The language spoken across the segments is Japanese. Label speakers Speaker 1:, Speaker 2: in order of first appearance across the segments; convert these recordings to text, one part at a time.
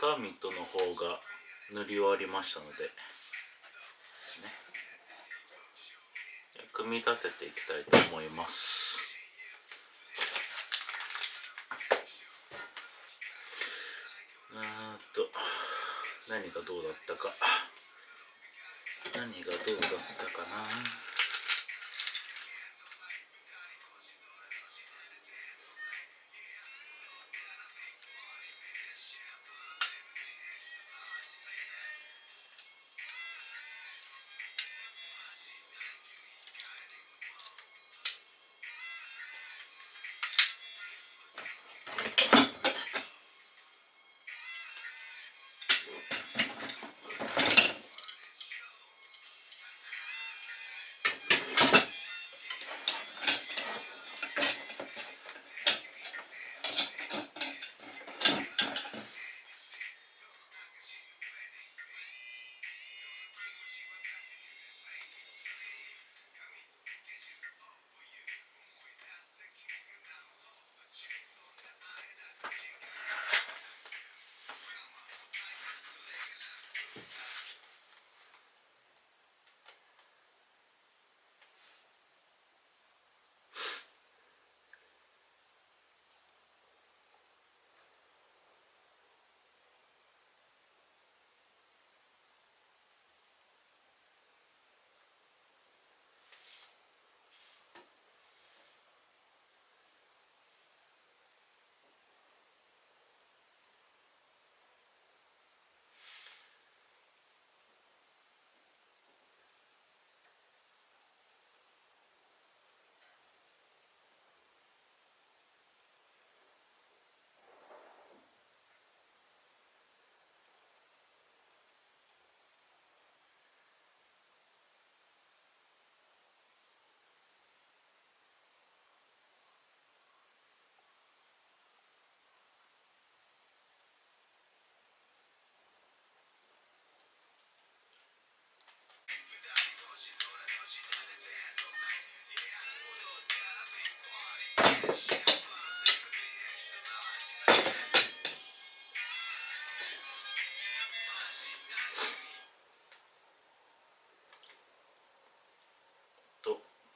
Speaker 1: カーミットの方が塗り終わりましたので、ね、組み立てていきたいと思います。何がどうだったかな。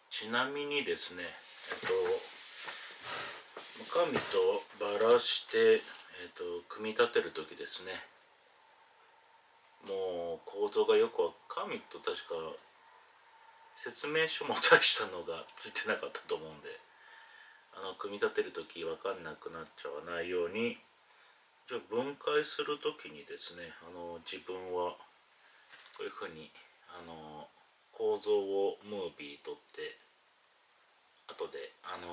Speaker 1: ちなみにですね、カーミットをばらして、組み立てる時ですね、もう構造がよくカーミット確か説明書も出したのがついてなかったと思うんで、組み立てる時分かんなくなっちゃわないように、じゃあ分解する時にですね、自分はこういうふうに構造をムービー取って後で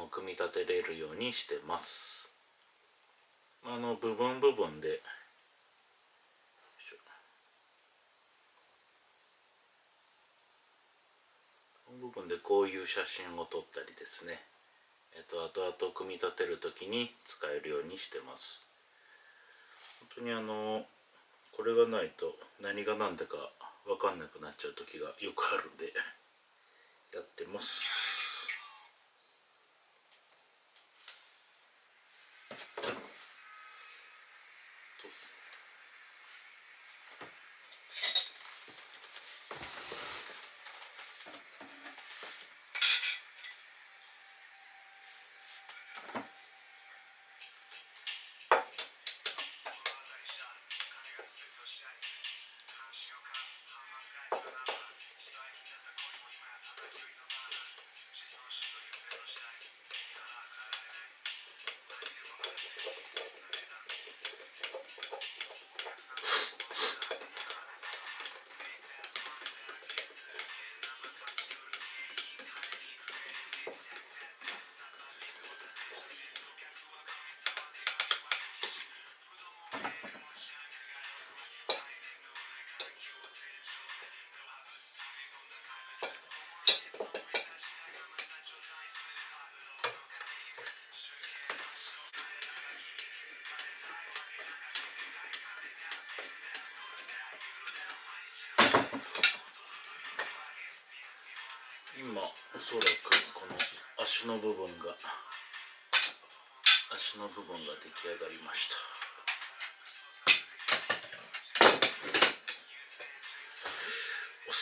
Speaker 1: 組み立てれるようにしてます。部分部分でこういう写真を撮ったりですね、後々組み立てる時に使えるようにしてます。本当にこれがないと何が何だか分かんなくなっちゃう時がよくあるんでやってます。今おそらくこの足の部分が出来上がりました。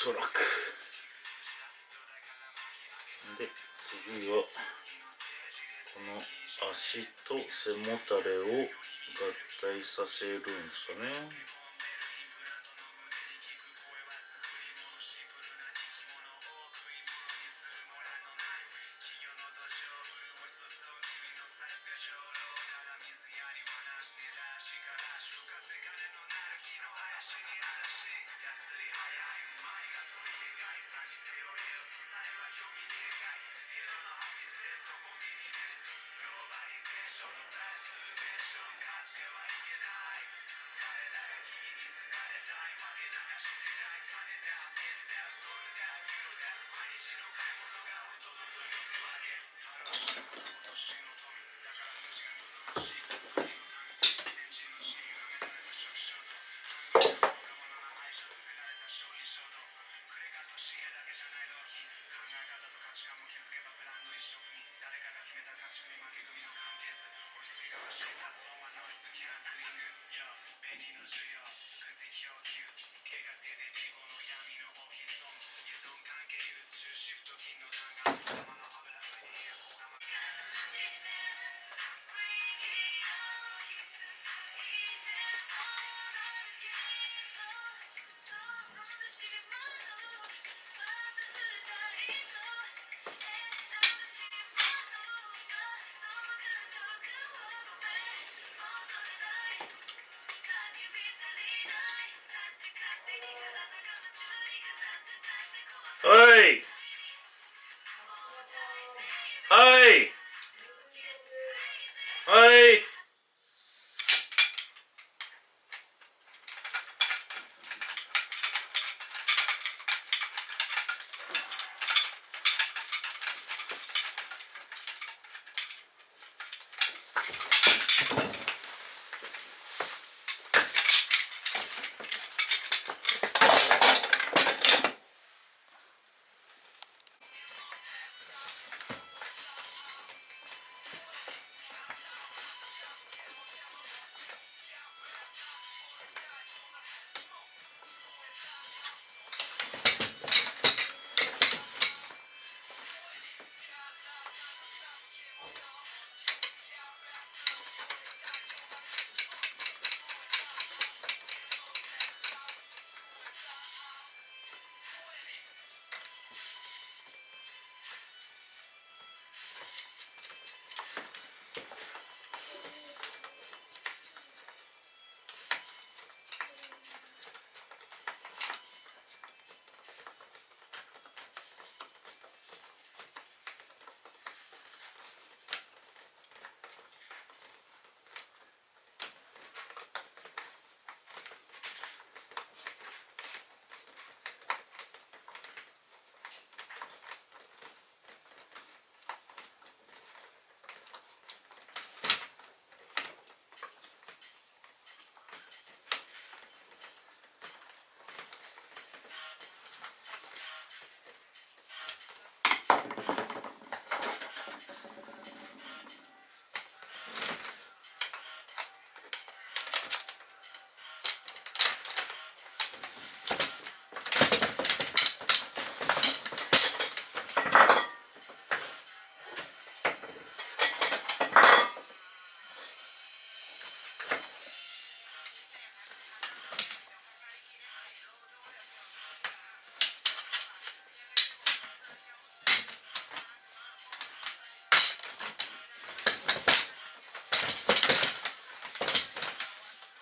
Speaker 1: そらく。で次はこの足と背もたれを合体させるんですかね。はいはいはい。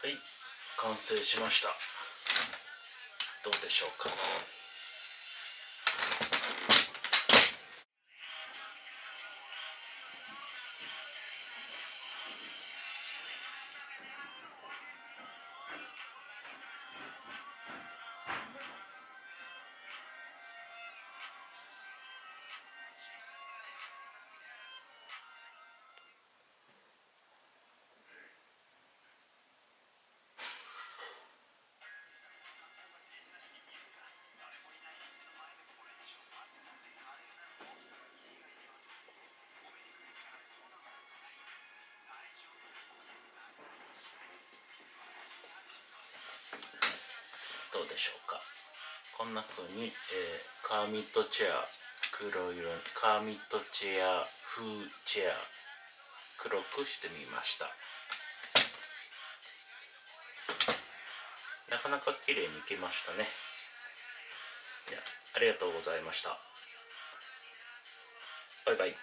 Speaker 1: はい、完成しました。どうでしょうか。どうでしょうか。こんな風に、カーミットチェア黒色、カーミットチェア風チェア黒くしてみました。なかなか綺麗にいきましたね。じゃありがとうございました。バイバイ。